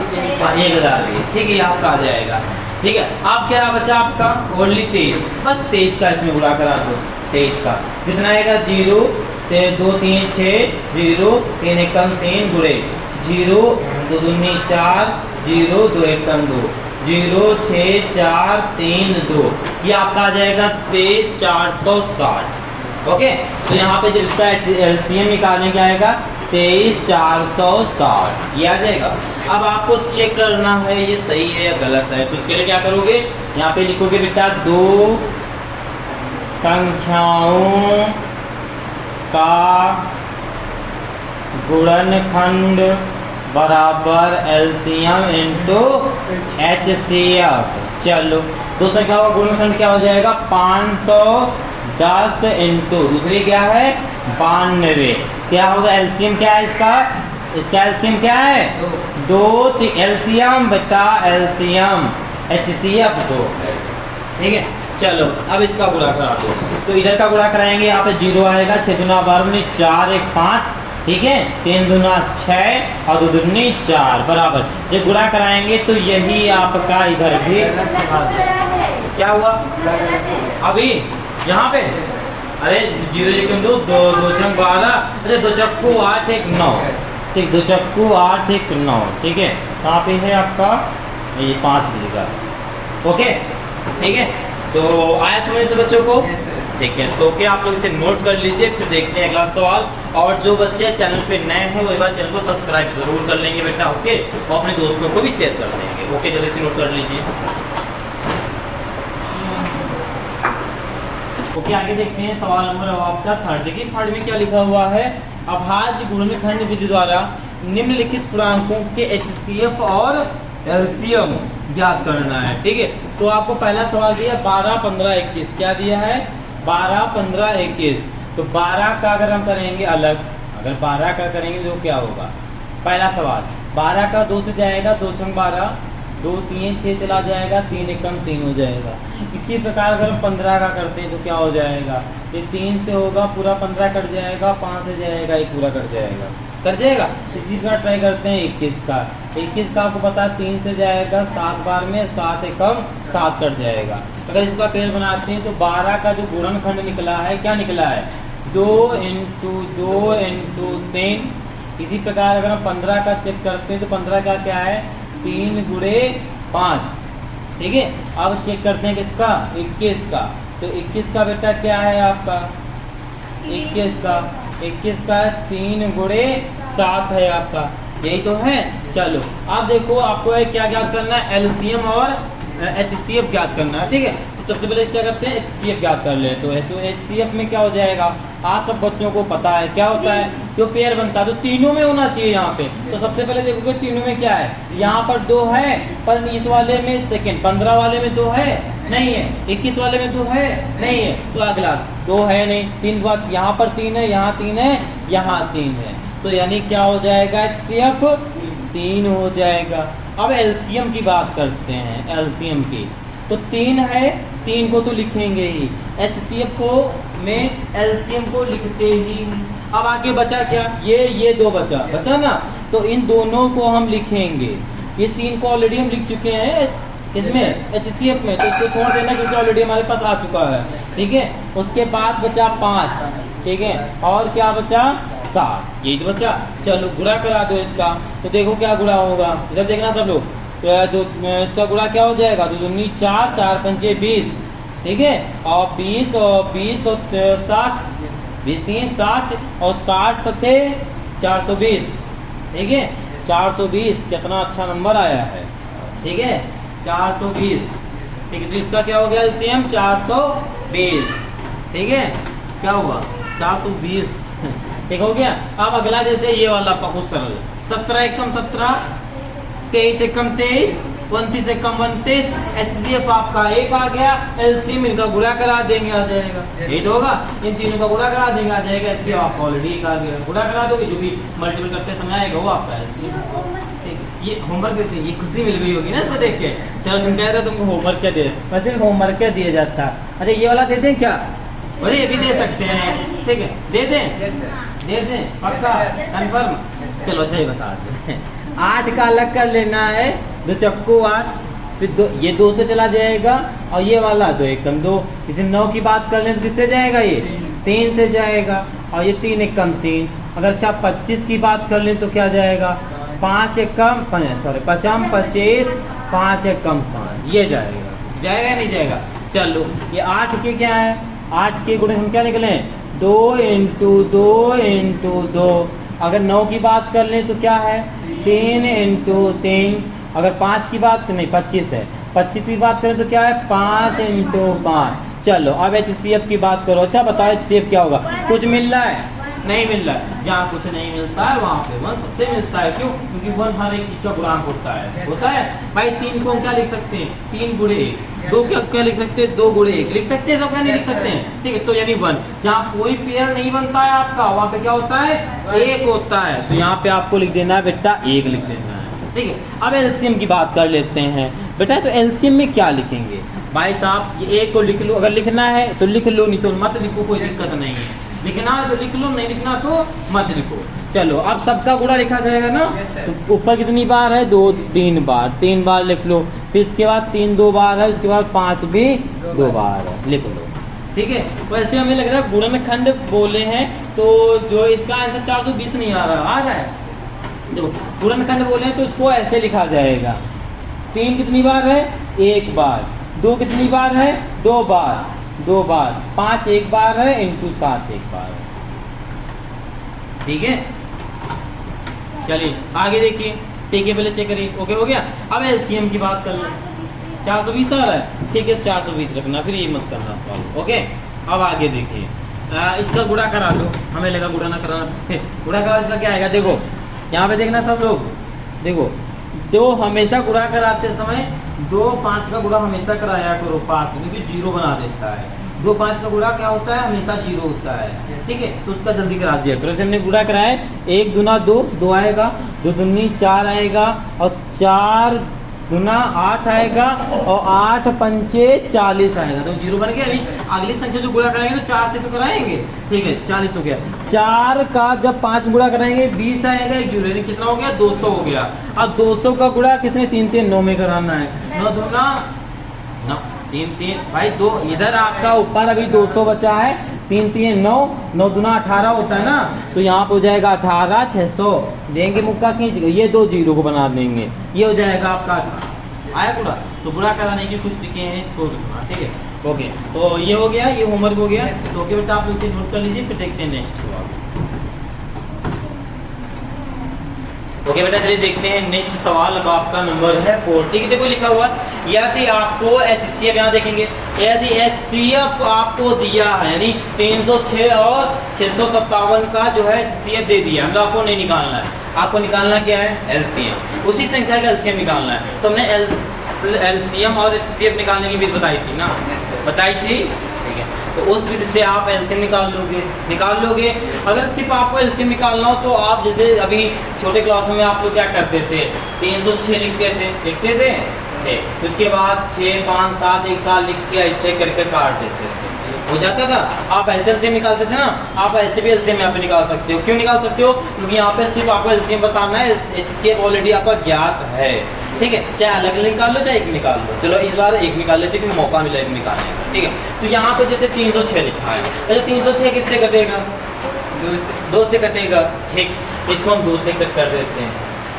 1020, ठीक है, आपका आ जाएगा, ठीक है। आप क्या बचा आपका, ओनली 23, बस 23 का इसमें गुणा करा दो, 23 का कितना आएगा, 0 2 3 6 0 3 1 3 गुणे 0 2 दूनी 4 0 2 1 2 0 6 4 3 2, ये आपका आ जाएगा 23460। ओके, तो यहाँ पे जब इसका एलसीएम निकालने क्या आएगा, 23460, ये आ जाएगा। अब आपको चेक करना है ये सही है या गलत है, तो उसके लिए क्या करोगे, यहाँ पे लिखोगे बेटा 2 संख्याओं का गुणनखंड बराबर एलसीएम इंटू HCF। चलो 2 संख्याओं का गुणनखंड क्या हो जाएगा, 510 इंटू दूसरी क्या है, 92, क्या होगा, एलसीएम क्या है इसका एलसीएम क्या है, 2 एलसीएम बेटा, एलसीएम HCF 2, ठीक है। चलो अब इसका गुणा करा दो, तो इधर का गुणा कराएंगे, यहाँ पे 0 आएगा, 6 दूना 12 4 1 5, ठीक है, 3 दूना 6 और 2 दूनी 4 बराबर। जब गुणा कराएंगे तो यही आपका इधर भी क्या हुआ अभी यहाँ पे, अरे 0 1 2 2 6 12, अरे 2 चक्कू 8 1 9, ठीक, 2 चक्कू 8 1 9, ठीक है, कहाँ पे है आपका, ये 5 लिखा, ओके, ठीक है। तो आया समझ से बच्चों को, ठीक है। तो क्या आप लोग इसे नोट कर लीजिए, फिर देखते हैं अगला सवाल। और जो बच्चे चैनल पे नए हैं वो एक बार चैनल को सब्सक्राइब जरूर कर लेंगे बेटा, ओके, और अपने दोस्तों को भी शेयर कर देंगे, ओके, जल्दी से नोट कर लीजिए। ओके, आगे देखते हैं सवाल नंबर आपका 3। देखिए 3 में क्या लिखा हुआ है, अभाज्य गुणनखंड विधि द्वारा निम्नलिखित पूर्णांकों के HCF और एलसीएम ज्ञात करना है, ठीक है। तो आपको पहला सवाल दिया 12 15 21, क्या दिया है, 12 15 21। तो 12 का अगर हम करेंगे अलग, अगर 12 का करेंगे तो क्या होगा, पहला सवाल 12 का 2 से जाएगा, 2 6 12, 2 3 6 चला जाएगा, 3 1 3 हो जाएगा। इसी प्रकार अगर हम 15 का करते हैं तो क्या हो जाएगा, ये 3 से होगा पूरा 15 कट जाएगा, 5 से जाएगा, ये पूरा कट जाएगा, कट जाएगा। इसी प्रकार ट्राई करते हैं 21 का। 21 का आपको पता है 3 से जाएगा, 7 बार में 7 एकम 7 कट जाएगा। अगर इसका पेड़ बनाते हैं तो 12 का जो गुणनखंड निकला है, क्या निकला है, 2 इंटू 2 इंटू 3। इसी प्रकार अगर हम 15 का चेक करते हैं तो 15 का क्या है, 3 गुणे 5, ठीक है। अब चेक करते हैं किसका, 21 का। तो 21 का बेटा क्या है आपका, 21 का 3 गुणे 7 है आपका, यही तो है। चलो आप देखो, आपको है क्या ज्ञात करना है, एलसीएम और HCF ज्ञात करना है, ठीक है। तो सबसे पहले क्या करते हैं, HCF ज्ञात कर लेते हैं। तो HCF में क्या हो जाएगा, आप सब बच्चों को पता है क्या होता है, जो पेयर बनता है तो तीनों में होना चाहिए यहाँ पे। तो सबसे पहले देखोगे तीनों में क्या है, यहाँ पर 2 है, पर इस वाले में सेकंड 15 वाले में 2 है नहीं है, 21 वाले में 2 है नहीं है, तो अगला 2 है नहीं, 3 बात यहाँ पर 3 है, यहाँ 3 है, यहाँ 3 है, तो यानी क्या हो जाएगा, HCF 3 हो जाएगा। अब एलसीएम की बात करते हैं, एलसीएम की तो 3 है, 3 को तो लिखेंगे ही, एचसीएफ को में एलसीएम को लिखते ही। अब आगे बचा क्या, ये 2 बचा ना, तो इन दोनों को हम लिखेंगे। ये 3 को ऑलरेडी हम लिख चुके हैं इसमें एचसीएफ में, तो इसको छोड़ देना क्योंकि ऑलरेडी हमारे पास आ चुका है, ठीक है। उसके बाद बचा 5, ठीक है, और क्या बचा 7, यही तो बचा। चलो गुणा करा दो इसका, तो देखो क्या गुणा होगा, इधर देखना सब लोग। तो इसका गुणा क्या हो जाएगा, 2 दूनी 4, 4 पंचे 20, ठीक है, और 20 और 20 और 60, 20 3 60 और 60 सत्ते 420, ठीक है। 420 कितना अच्छा नंबर आया है, ठीक है, 420, ठीक है। तो इसका क्या हो गया एलसीएम 420, ठीक है, क्या हुआ 420, ठीक हो गया। अब अगला जैसे ये वाला बहुत सरल, 17 एकम 17, 23 एकम 23, 29 एकम 29, एचसीएफ आपका 1 आ गया, एलसीएम इनका गुणा करा देंगे आ जाएगा, यही तो होगा, इन तीनों का गुणा करा देंगे आ जाएगा, एचसीएफ आपका ऑलरेडी 1 आ गया, गुणा करा दोगे जो भी मल्टीपल करते समय आएगा वो आपका एलसीएम। ये होमवर्क देते हैं, ये खुशी मिल गई होगी ना इसको देख के। चलो तुम कह रहे हो तुमको होमवर्क क्या दे, वैसे होमवर्क क्या दिया जाता। अच्छा ये वाला दे दें क्या, अरे ये भी दे सकते हैं, ठीक है, दे दें पक्का कन्फर्म। चलो अच्छा ये बता दें, 8 का अलग कर लेना है, 2 चक्कू 8, फिर ये 2 से चला जाएगा, और ये वाला 2 एकम 2, इसे 9 की बात कर लें तो किससे जाएगा, ये 3 से जाएगा, और ये 3 एकम 3। अगर अच्छा 25 की बात कर लें तो क्या जाएगा, 5 एकम 25, 5 एकम 5, ये जाएगा नहीं जाएगा। चलो ये 8 के क्या है, 8 के गुणे हम क्या निकले, 2 × 2 × 2। अगर 9 की बात कर लें तो क्या है, 3 × 3। अगर 5 की बात नहीं 25 है, 25 की बात करें तो क्या है, 5 × 5। चलो अब एचसीएफ की बात करो। अच्छा बताओ एचसीएफ क्या होगा, कुछ मिल रहा है, नहीं मिल रहा है, जहाँ कुछ नहीं मिलता है वहाँ पे 1 सबसे मिलता है, क्यों, क्योंकि 1 हर एक चीज का गुणांक होता है भाई। 3 को हम क्या लिख सकते हैं, 3 × 1, 2 क्या लिख सकते हैं, 2 × 1 लिख सकते हैं, सब क्या नहीं लिख सकते हैं, ठीक है। तो यानी 1, जहाँ कोई पेयर नहीं बनता है आपका वहाँ पे क्या होता है, 1 होता है, तो यहाँ पे आपको लिख देना है बेटा 1 लिख देना है, ठीक है। अब एलसीएम की बात कर लेते हैं बेटा, तो एलसीएम में क्या लिखेंगे भाई साहब, ये 1 को लिख लो, अगर लिखना है तो लिख लो, नहीं तो मत लिखो, कोई दिक्कत नहीं है, लिखना है तो लिख लो, नहीं लिखना तो मत लिखो। चलो अब सबका गुणा लिखा जाएगा ना, तो ऊपर कितनी बार है, 2 3 बार, 3 बार लिख लो, फिर इसके बाद 3 2 बार है, उसके बाद 5 भी 2 बार है, लिख लो, ठीक है। वैसे हमें लग रहा है गुणनखंड बोले हैं, तो जो इसका आंसर 420 नहीं आ रहा है, देखो गुणनखंड बोले हैं तो इसको ऐसे लिखा जाएगा, 3 कितनी बार है, 1 बार, 2 कितनी बार है, 2 बार, 2 बार, 5 1 बार है, × 7 1 बार है, ठीक है। चलिए आगे देखिए, ठीक है, पहले चेक करिए, ओके हो गया। अब एलसीएम की बात कर लें, 420 आ रहा है, ठीक है, 420 रखना, फिर ये मत करना सवाल, ओके। अब आगे देखिए, इसका गुणा करा दो, हमें लगा गुणा ना कराना गुणा करा, इसका क्या आएगा, देखो यहाँ पे देखना सब लोग, देखो 2 हमेशा गुणा कराते समय 2 5 का गुणा हमेशा कराया करो पास, क्योंकि 0 बना देता है। 2 5 का गुणा क्या होता है, हमेशा 0 होता है, ठीक है, तो उसका जल्दी करा दिया करो। जैसे हमने गुणा कराया, 1 दूना 2, 2 आएगा, 2 दूनी 4 आएगा, और 4 दूना 8 आएगा, और 8 पंचे 40 आएगा, तो 0 बन गया। नहीं अगली संख्या जो गुणा कराएंगे तो 4 से तो कराएंगे, ठीक है, 40 हो गया। 4 का जब 5 गुणा कराएंगे 20 आएगा, 1 0, कितना हो गया, 200 हो गया। अब 200 का गुणा किसने 3 3 9 में कराना है, 9 दूना 9 3 3 भाई 2, इधर आपका ऊपर अभी 200 बचा है, 3 3 9, 9 दूना 18 होता है ना, तो यहाँ पे हो जाएगा 18 600 देंगे, मुक्का खींच के ये 2 0 को बना देंगे, ये हो जाएगा आपका आया गुणा। तो गुणा कराने की कुछ टिके हैं, ठीक है, ओके। तो ये हो गया, ये होमवर्क हो गया, तो ओके बेटा आप इसे नोट कर लीजिए, फिर देखते हैं नेक्स्ट सवाल। ओके बेटा चलिए देखते हैं नेक्स्ट सवाल। अब आपका नंबर है 4, ठीक है, देखो लिखा हुआ, यदि आपको एचसीएफ, यहाँ देखेंगे, यदि एचसीएफ आपको दिया है, यानी 306 और 657 का जो है एचसीएफ दे दिया, मतलब आपको नहीं निकालना है, आपको निकालना क्या है, एलसीएम, उसी संख्या का एलसीएम निकालना है। तो हमने एलसीएम और एचसीएफ निकालने की विधि बताई थी ना, बताई थी, ठीक है। तो उस विधि से आप एलसीएम निकाल लोगे। अगर सिर्फ आपको एलसीएम निकालना हो तो आप जैसे अभी छोटे क्लास में आप लोग क्या करते थे, 306 लिखते थे। तो उसके बाद 6, 5, 7 एक साल लिख के ऐसे करके काट देते थे, हो जाता था। आप ऐसे एलसीएम निकालते थे ना, आप ऐसे भी एलसीएम यहाँ पे निकाल सकते हो। क्यों निकाल सकते हो? क्योंकि यहाँ पे सिर्फ आपको एलसीएम बताना है, एचसीएफ ऑलरेडी आपका ज्ञात है, ठीक है। चाहे अलग अलग निकाल लो चाहे एक निकाल लो। चलो इस बार एक निकाल लेते क्योंकि मौका मिला एक निकालने का, ठीक है। तो यहाँ पे जैसे 306 लिखा है, अच्छा 306 किससे कटेगा? 2 से कटेगा, ठीक। इसको हम 2 से कट कर देते हैं।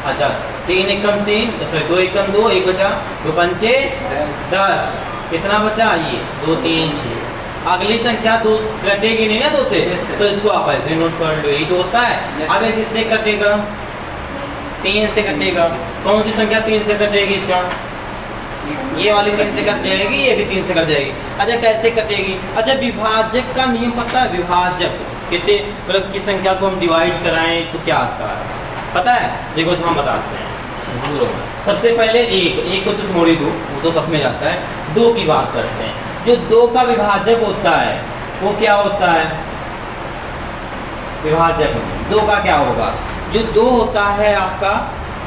अच्छा 3 एकम 3, सॉरी 2 एकम 2, 1 बचा, 2 पंचे 10, कितना बचा? ये 2 3 6। अगली संख्या 2 कटेगी नहीं ना 2 से, तो इसको आप ऐसे नोट कर लो, यही तो होता है। अब ये किससे कटेगा? 3 से कटेगा। कौन सी संख्या 3 से कटेगी? अच्छा ये वाली 3 से कट जाएगी, ये भी 3 से कट जाएगी। अच्छा कैसे कटेगी? अच्छा विभाजक का नियम पता है? विभाजक किसे, मतलब किस संख्या को हम डिवाइड कराएं तो क्या आता है पता है? देखो हम बताते हैं। सबसे पहले एक को तो छोड़ ही दो, वो तो सब में जाता है। 2 की बात करते हैं। जो 2 का विभाजक होता है वो क्या होता है? विभाजक 2 का क्या होगा? जो 2 होता है आपका,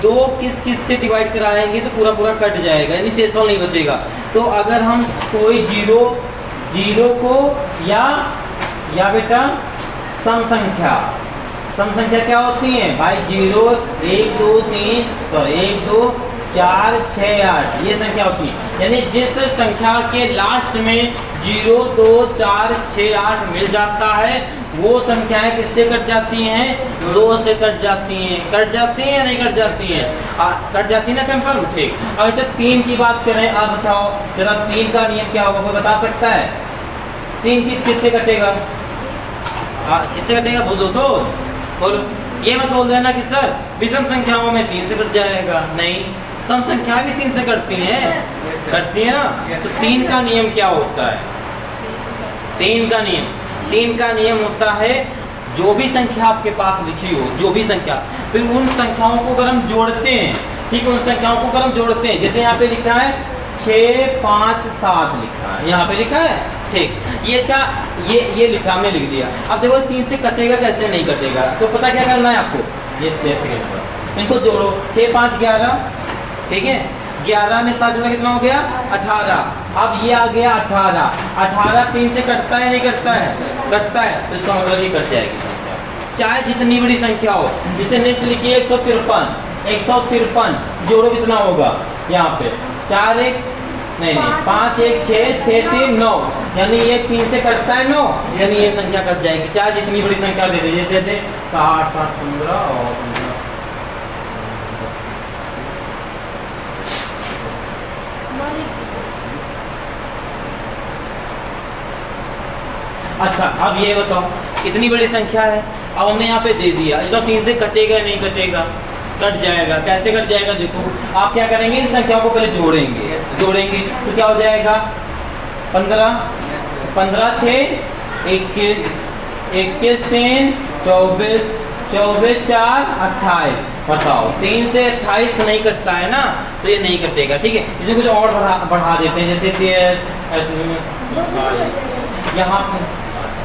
2 किस से डिवाइड कराएंगे तो पूरा कट जाएगा, यानी शेषफल नहीं बचेगा। तो अगर हम कोई जीरो को या बेटा सम संख्या क्या होती है भाई? 0 1 2 3 तो 1 2 4 6 8 ये संख्या होती है। यानी जिस संख्या के लास्ट में 0 2 4 6 8 मिल जाता है वो संख्याएं किससे कट जाती हैं? 2 से कट जाती हैं। कट जाती हैं या नहीं कट जाती हैं? कट जाती है ना, कंफर्म, ठीक। अब अच्छा 3 की बात करें, आप बताओ जरा 3 का नियम क्या होगा, कोई बता सकता है? 3 किससे कटेगा? किससे कटेगा बोल दो तो, बोलो। ये मत बोल देना कि सर विषम संख्याओं में 3 से कट जाएगा, नहीं, सम संख्याएं भी 3 से कटती हैं ना। तो 3 का नियम क्या होता है? 3 का नियम होता है जो भी संख्या आपके पास लिखी हो, जो भी संख्या, फिर उन संख्याओं को अगर हम जोड़ते हैं, ठीक है, उन संख्याओं को अगर हम जोड़ते हैं, जैसे यहाँ पे लिखा है 6 5 7 लिखा है, यहाँ पे लिखा है, ठीक। ये अच्छा ये लिखा, हमने लिख दिया। अब देखो 3 से कटेगा कैसे? नहीं कटेगा, तो पता क्या करना है आपको? ये इनको जोड़ो, 6 5 11, ठीक है। 11 में 7 में कितना हो गया? 18। अब ये आ गया 18 3 से कटता है नहीं कटता है? कटता है, तो इसका मतलब ये कट जाएगी संख्या, चाहे जितनी बड़ी संख्या हो। जिसे नेक्स्ट लिखिए 153 जोड़ो कितना होगा? यहाँ पे 4 1 नहीं 5 1 6 6 3 9, यानी ये 3 से कटता है 9, यानी ये संख्या कट जाएगी, चाहे जितनी बड़ी संख्या दे दीजिए, दे दे 60 7 15 और 15। अच्छा अब ये बताओ कितनी बड़ी संख्या है? अब हमने यहाँ पे दे दिया, तो 3 से कटेगा नहीं कटेगा? कट जाएगा। कैसे कट जाएगा? देखो आप क्या करेंगे, इन संख्याओं को पहले जोड़ेंगे तो क्या हो जाएगा? 15 6 21 21 3 24 24 4 28। बताओ 3 से 28 नहीं कटता है ना, तो ये नहीं कटेगा, ठीक है। इसमें कुछ और बढ़ा देते हैं, जैसे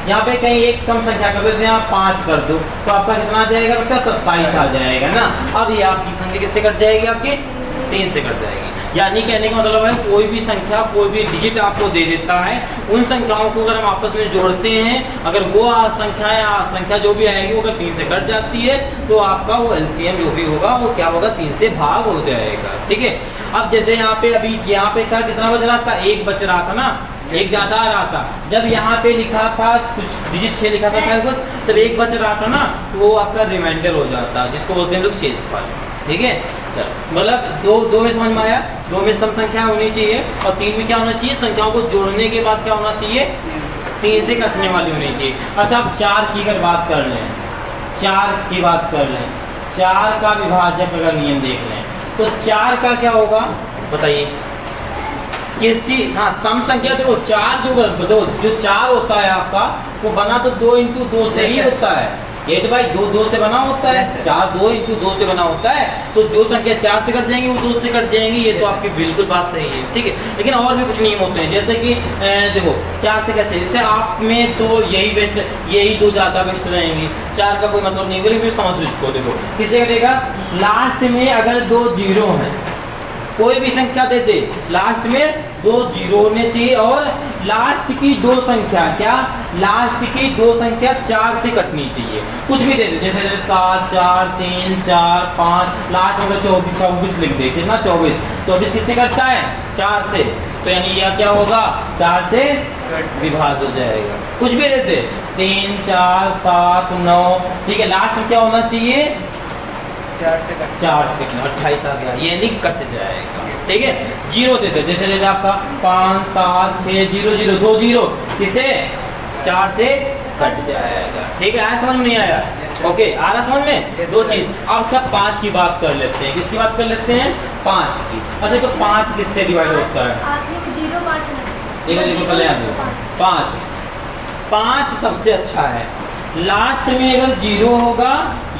यहाँ पे कहीं एक कम संख्या कर दो, जैसे यहाँ 5 कर दो, तो आपका कितना आ जाएगा बेटा? 27 आ जाएगा ना। अब ये आपकी संख्या किससे कट जाएगी? आपकी 3 से कट जाएगी। यानी कहने का मतलब है कोई भी संख्या, कोई भी डिजिट आपको दे देता है, उन संख्याओं को अगर हम आपस में जोड़ते हैं, अगर वो संख्या जो भी आएगी वो अगर 3 से कट जाती है तो आपका वो एलसीएम जो भी होगा वो क्या होगा? 3 से भाग हो जाएगा, ठीक है। अब जैसे यहाँ पे अभी यहाँ पे था कितना बच रहा था? 1 बच रहा था ना, 1 ज़्यादा आ रहा था। जब यहाँ पे लिखा था कुछ डिजिट 6 लिखा था शायद कुछ, तब 1 बच रहा था ना, तो वो आपका रिमाइंडर हो जाता, जिसको बोलते हैं लोग शेषफल, ठीक है। मतलब दो में समझ में आया? 2 में सम संख्या होनी चाहिए और 3 में क्या होना चाहिए? संख्याओं को जोड़ने के बाद क्या होना चाहिए? 3 से कटने वाली होनी चाहिए। अच्छा अब 4 की अगर बात कर लें, 4 का विभाजक अगर नियम देख लें तो 4 का क्या होगा बताइए? किसी सम संख्या देखो 4 जो 4 होता है आपका, वो बना तो 2 × 2 से ही होता है, 8 बाई 2 2 से बना होता है, 4 2 इंटू 2 से बना होता है, तो जो संख्या 4 से कट जाएंगी वो 2 से कट जाएंगी। ये तो आपकी बिल्कुल बात सही है, ठीक है। लेकिन और भी कुछ नियम होते हैं, जैसे कि देखो 4 से कैसे, जैसे आप में तो यही बेस्ट, यही दो ज़्यादा बेस्ट रहेंगी, 4 का कोई मतलब नहीं होगा। लेकिन समझ लो इसको, देखो किससे कटेगा, लास्ट में अगर 2 जीरो हैं, कोई भी संख्या दे दे, लास्ट में 2 जीरो होने चाहिए, और लास्ट की 2 संख्या, क्या लास्ट की 2 संख्या 4 से कटनी चाहिए। कुछ भी दे दे, जैसे 7 4 3 4 5, लास्ट में 24 लिख दे, कितना 24 किससे कटता है, 4 से, तो यानी यह क्या होगा, 4 से विभाज्य हो जाएगा। कुछ भी दे दे, 3 4 7 9, ठीक है, लास्ट में क्या होना चाहिए, 4 से कितना 28 आ गया, ये नहीं कट जाएगा, ठीक है। जीरो देते, जैसे जैसे आपका 5 7 6 0 0 2 जीरो, किसे 4 से कट जाएगा, ठीक है। आया समझ में, नहीं आया, ओके, आ रहा समझ में। दो चीज। अब अच्छा 5 की बात कर लेते हैं, किसकी बात कर लेते हैं, 5 की। अच्छा तो 5 किससे डिवाइड होता है, देखो देखो पहले 5 सबसे अच्छा है। लास्ट में अगर 0 होगा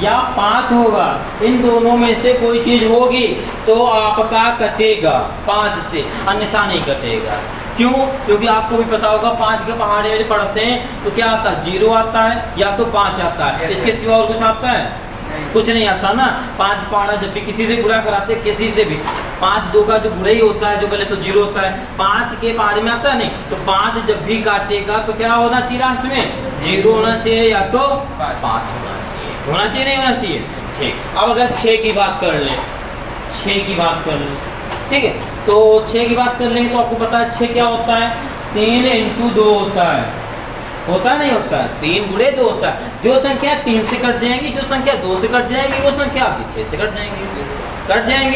या 5 होगा, इन दोनों में से कोई चीज होगी तो आपका कटेगा 5 से, अन्यथा नहीं कटेगा। क्यों, क्योंकि आपको भी पता होगा 5 के पहाड़े में पढ़ते हैं तो क्या आता है, 0 आता है या तो 5 आता है, इसके सिवा और कुछ आता है, कुछ नहीं आता ना। 5 पहाड़ा जब भी किसी से गुणा कराते हैं, किसी से भी, 5 2 का जो गुणा ही होता है, जो पहले तो 0 होता है, 5 के पहाड़े में आता है नहीं, तो 5 जब भी काटेगा तो क्या होना चाहिए, लास्ट में 0 होना चाहिए या तो 5 होना चाहिए, नहीं होना चाहिए, ठीक। अब अगर 6 की बात कर लें, 6 की बात कर लें, ठीक है, तो 6 की बात कर लेंगे तो आपको पता है 6 क्या होता है, 3 इंटू 2 होता है, नहीं होता है, 3 गुणे 2 होता है। जो संख्या 3 से कट जाएंगी, जो संख्या 2 से कट जाएंगी, वो संख्या आपकी 6 से कट जाएंगी,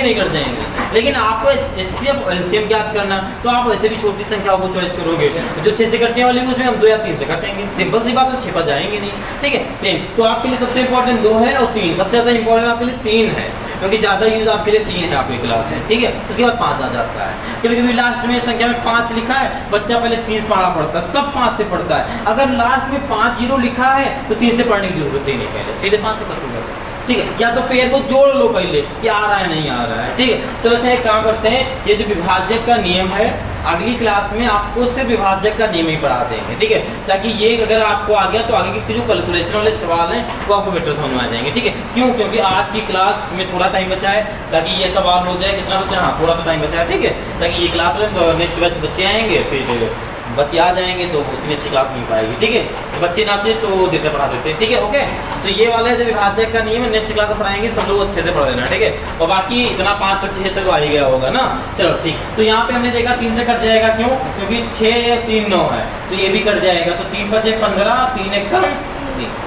नहीं कट जाएंगी। लेकिन आपको एलसीएम ज्ञात करना, तो आप वैसे भी छोटी संख्याओं को चॉइस करोगे, जो 6 से कटने वाली है उसमें हम 2 या 3 से कटेंगे, सिंपल सी बात है, 6 पर जाएंगे नहीं, ठीक है, सेम। तो आपके लिए सबसे इंपॉर्टेंट 2 है और 3, सबसे ज़्यादा इंपॉर्टेंट आपके लिए 3 है, क्योंकि ज़्यादा यूज आपके लिए 3 है आपकी क्लास में, ठीक है। उसके बाद 5 आ जाता है, क्योंकि लास्ट में संख्या में 5 लिखा है, बच्चा पहले 3 पढ़ा पड़ता है, तब 5 से पढ़ता है। अगर लास्ट में 5 0 लिखा है तो 3 से पढ़ने की जरूरत ही नहीं, पहले सीधे 5 से करूँगा, ठीक है। या तो पेयर को जोड़ लो पहले कि आ रहा है नहीं आ रहा है, ठीक है। चलो अच्छा एक काम करते हैं, ये जो विभाजक का नियम है अगली क्लास में आपको सिर्फ विभाजक का नियम ही पढ़ा देंगे, ठीक है, ताकि ये अगर आपको आ गया तो आगे के जो कैलकुलेशन वाले सवाल हैं वो आपको बेटर समझ में आ जाएंगे, ठीक है। क्यों, क्योंकि आज की क्लास में थोड़ा टाइम बचा है ताकि ये सवाल हो जाए, कितना बचा, हाँ थोड़ा सा टाइम बचा है, ठीक है, ताकि ये क्लास में नेक्स्ट बैच बच्चे आएंगे, फिर बच्चे आ जाएंगे तो उतनी अच्छी क्लास नहीं पाएगी, ठीक है। तो बच्चे ना आते तो देते पढ़ा देते, ठीक है, ओके। तो ये वाला जो विभाजक का नियम है नेक्स्ट क्लास में पढ़ाएंगे, सब लोग अच्छे से पढ़ लेना, ठीक है। और बाकी इतना 5 तक 6 तक तो आ ही गया होगा ना, चलो ठीक। तो यहाँ पे हमने देखा 3 से कट जाएगा, क्यों, क्योंकि 6 या 3 9 है, तो ये भी कट जाएगा, तो 3 5 15 3 1 कम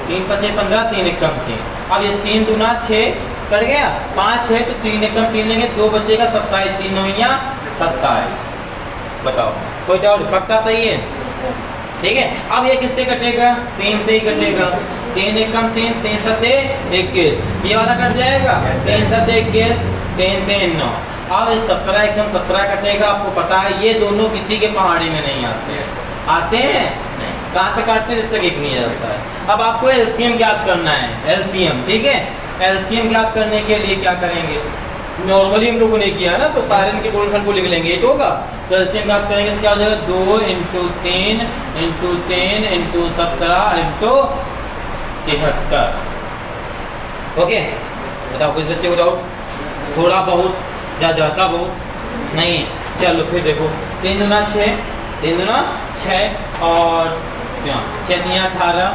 3 5 15 3 1 कम 3। अब ये 3 दूना 6 कट गया, 5 6 तो 3 1 कम 3 लेंगे, 2 बचेगा 27, 3 9 या 27। बताओ कोई डाउट, पक्का सही है, ठीक है। अब ये किससे कटेगा, 3 से ही कटेगा, 3 1 कम 3 3 7 21, ये वाला कट जाएगा, 3 7 21 3 3 9। अब 17 1 कम 17 कटेगा, आपको पता है ये दोनों किसी के पहाड़ी में नहीं आते हैं, आते हैं कहाँ तक काटते हैं, जब तक 1 नहीं आता है। अब आपको एलसीएम ज्ञात करना है, एलसीएम, ठीक है। एलसीएम ज्ञात करने के लिए क्या करेंगे, नॉर्मली हम लोगों ने किया ना, तो सारे इनके गुणनफल को लिख लेंगे, ये तो होगा। तो एलसीएम ज्ञात करेंगे तो क्या हो जाएगा, 2 × 3 × 10 × 17 × 73। ओके, बताओ कुछ बच्चे को डाउट, थोड़ा बहुत या ज़्यादा बहुत नहीं, चलो फिर देखो 3 दूना 6 3 दूना 6 और 6 3 18,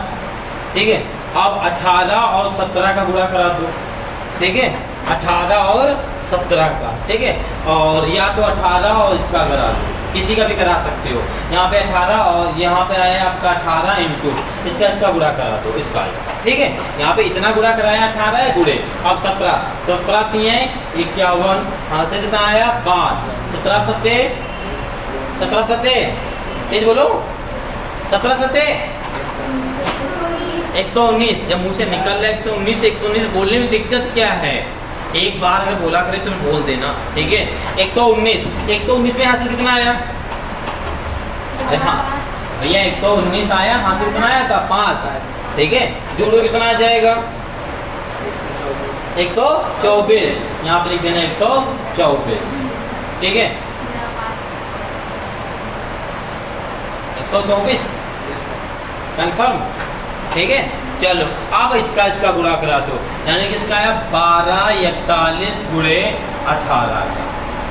ठीक है। अब 18 और 17 का गुणा करा दो, ठीक है, 18 और 17 का, ठीक है, और या तो 18 और इसका करा दो, किसी का भी करा सकते हो। यहाँ पे 18 और यहाँ पे आया आपका 18 इंटू इसका गुणा करा दो, इसका, ठीक है। यहाँ पे इतना गुणा कराया 18 है गुणे, अब 17 3 51, हाँ से कितना आया 5, 17 7 तेज बोलो, 17 7 119, जब मुँह से निकल रहा है 119 119 बोलने में दिक्कत क्या है, एक बार अगर बोला करे तो बोल देना, ठीक है। 119 में हासिल कितना आया, अरे हाँ भैया 119 आया, हासिल कितना आया था 5, ठीक है, जोड़ो कितना आ जाएगा 124, यहाँ पे लिख देना 124, ठीक है 124 कंफर्म, ठीक है। चलो अब इसका गुणा करा दो, यानी कि इसका है 1241 गुणे 18 का,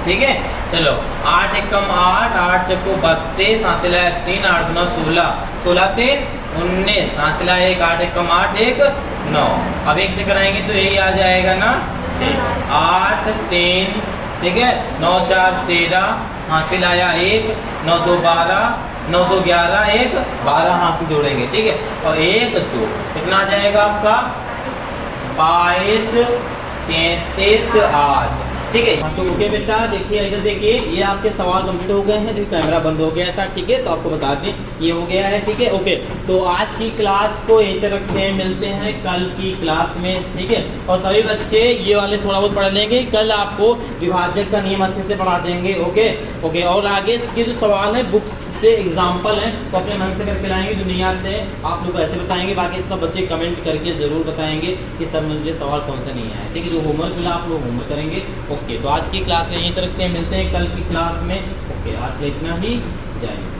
ठीक है। चलो 8 एकम 8, 8 चक्को 32, हासिला है 3, 8 गुना 16, 16 3 19, हासिला 1, 8 एकम 8 1 9। अब एक से कराएंगे तो यही आ जाएगा ना 8 3, ठीक है 9 4 13, हासिल आया 1, 9 2 12, 9 2 11, 1 12 हाथ जोड़ेंगे, ठीक है। और 1 2 कितना आ जाएगा आपका 22 33 8, ठीक है। तो ओके बेटा, देखिए इधर देखिए, ये आपके सवाल कंप्लीट हो गए हैं, जो कैमरा बंद हो गया था, ठीक है। तो आपको बता दें ये हो गया है, ठीक है ओके। तो आज की क्लास को यहीं तक रखते हैं, मिलते हैं कल की क्लास में, ठीक है। और सभी बच्चे ये वाले थोड़ा बहुत पढ़ लेंगे, कल आपको विभाजक का नियम अच्छे से पढ़ा देंगे, ओके ओके। और आगे इसके जो सवाल है बुक्स से एग्जाम्पल हैं तो अपने मन से करके लाएंगे, जो नहीं आते हैं आप लोग ऐसे बताएंगे, बाकी सब बच्चे कमेंट करके ज़रूर बताएंगे कि सर मुझे सवाल कौन सा नहीं आया, ठीक है। जो होमवर्क मिला आप लोग होमवर्क करेंगे, ओके। तो आज की क्लास में यहीं तक रखते हैं, मिलते हैं कल की क्लास में, ओके। आज का इतना ही, जाएंगे।